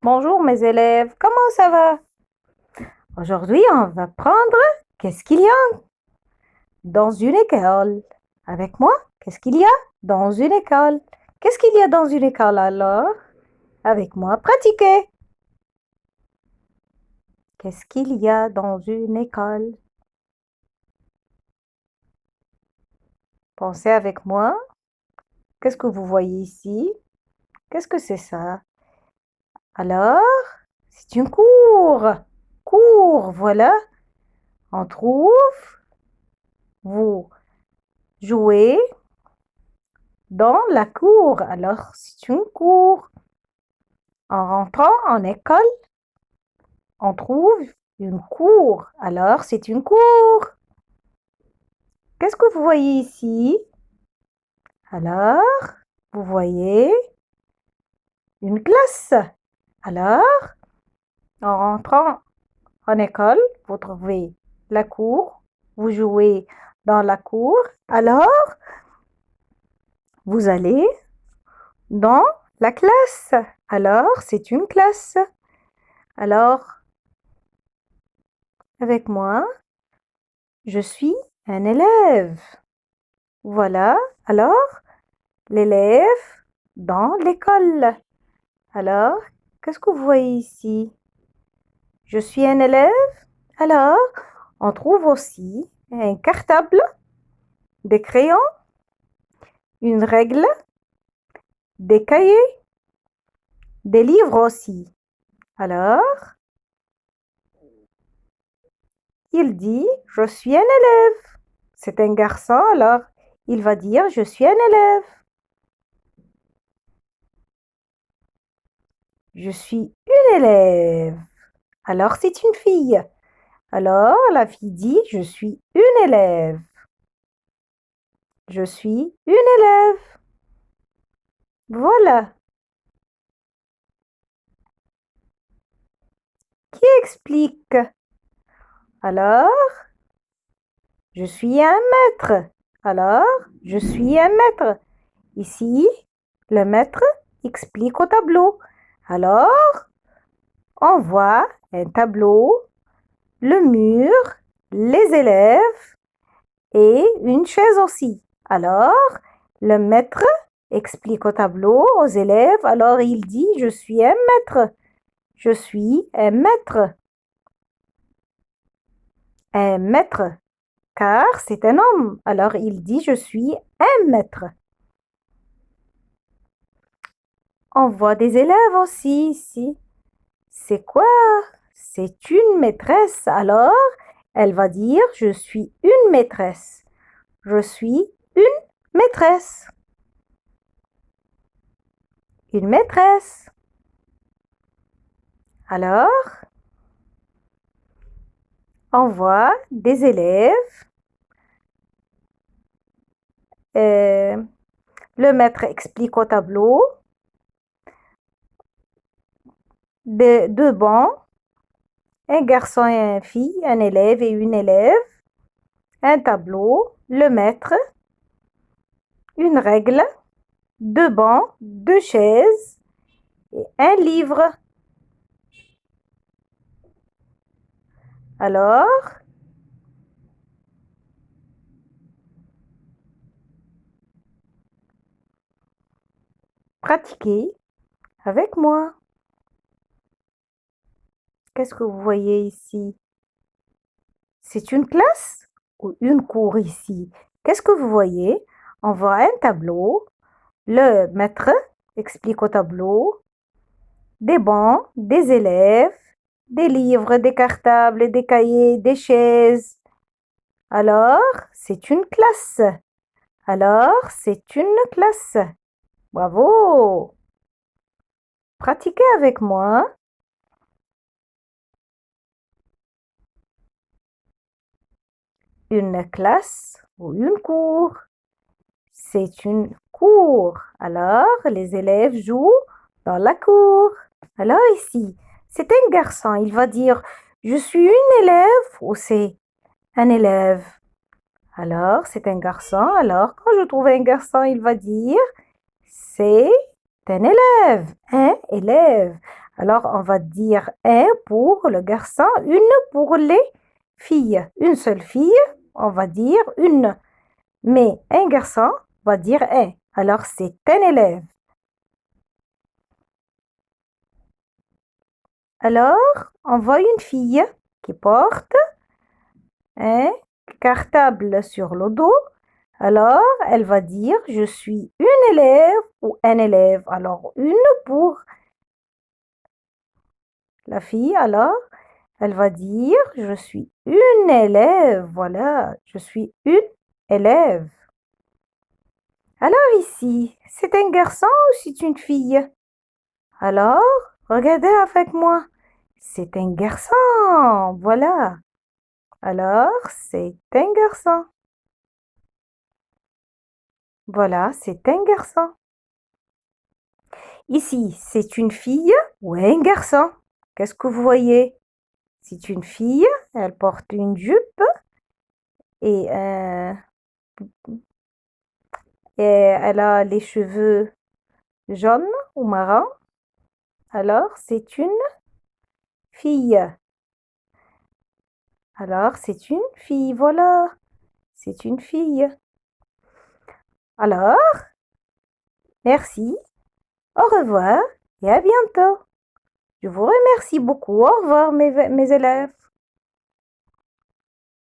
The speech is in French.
Bonjour mes élèves, comment ça va? Aujourd'hui, on va prendre qu'est-ce qu'il y a dans une école. Avec moi, qu'est-ce qu'il y a dans une école? Qu'est-ce qu'il y a dans une école alors? Avec moi, pratiquez. Qu'est-ce qu'il y a dans une école? Pensez avec moi. Qu'est-ce que vous voyez ici? Qu'est-ce que c'est ça? Alors, c'est une cour. Cour, voilà. On trouve, vous jouez dans la cour. Alors, c'est une cour. En rentrant en école, on trouve une cour. Alors, c'est une cour. Qu'est-ce que vous voyez ici? Alors, vous voyez une classe. Alors, en rentrant en école, vous trouvez la cour. Vous jouez dans la cour. Alors, vous allez dans la classe. Alors, c'est une classe. Alors, avec moi, je suis un élève. Voilà. Alors, l'élève dans l'école. Alors, qu'est-ce que vous voyez ici? Je suis un élève. Alors, on trouve aussi un cartable, des crayons, une règle, des cahiers, des livres aussi. Alors, il dit, je suis un élève. C'est un garçon, alors il va dire, je suis un élève. Je suis une élève. Alors, c'est une fille. Alors, la fille dit, je suis une élève. Je suis une élève. Voilà. Qui explique? Alors, je suis un maître. Alors, je suis un maître. Ici, le maître explique au tableau. Alors, on voit un tableau, le mur, les élèves et une chaise aussi. Alors, le maître explique au tableau aux élèves. Alors, il dit, je suis un maître. Je suis un maître. Un maître, car c'est un homme. Alors, il dit, je suis un maître. On voit des élèves aussi ici. C'est quoi? C'est une maîtresse. Alors, elle va dire, je suis une maîtresse. Je suis une maîtresse. Une maîtresse. Alors, on voit des élèves. Le maître explique au tableau. Deux bancs. Un garçon et une fille, un élève et une élève. Un tableau. Le maître. Une règle. Deux bancs. Deux chaises. Et un livre. Alors, pratiquez avec moi. Qu'est-ce que vous voyez ici? C'est une classe ou une cour ici? Qu'est-ce que vous voyez? On voit un tableau. Le maître explique au tableau. Des bancs, des élèves, des livres, des cartables, des cahiers, des chaises. Alors, c'est une classe. Alors, c'est une classe. Bravo! Pratiquez avec moi. Une classe ou une cour. C'est une cour. Alors, les élèves jouent dans la cour. Alors ici, c'est un garçon. Il va dire, je suis une élève ou c'est un élève. Alors, c'est un garçon. Alors, quand je trouve un garçon, il va dire, c'est un élève. Un élève. Alors, on va dire un pour le garçon, une pour les filles. Une seule fille, on va dire une. Mais un garçon va dire un. Alors, c'est un élève. Alors, on voit une fille qui porte un cartable sur le dos. Alors, elle va dire, je suis une élève ou un élève. Alors, une pour la fille. Alors, elle va dire, je suis une élève. Voilà, je suis une élève. Alors ici, c'est un garçon ou c'est une fille? Alors, regardez avec moi. C'est un garçon. Voilà. Alors, c'est un garçon. Voilà, c'est un garçon. Ici, c'est une fille ou un garçon? Qu'est-ce que vous voyez? C'est une fille, elle porte une jupe et, et elle a les cheveux jaunes ou marrons. Alors, c'est une fille. Alors, c'est une fille, voilà. C'est une fille. Alors, merci, au revoir et à bientôt. Je vous remercie beaucoup. Au revoir, mes élèves.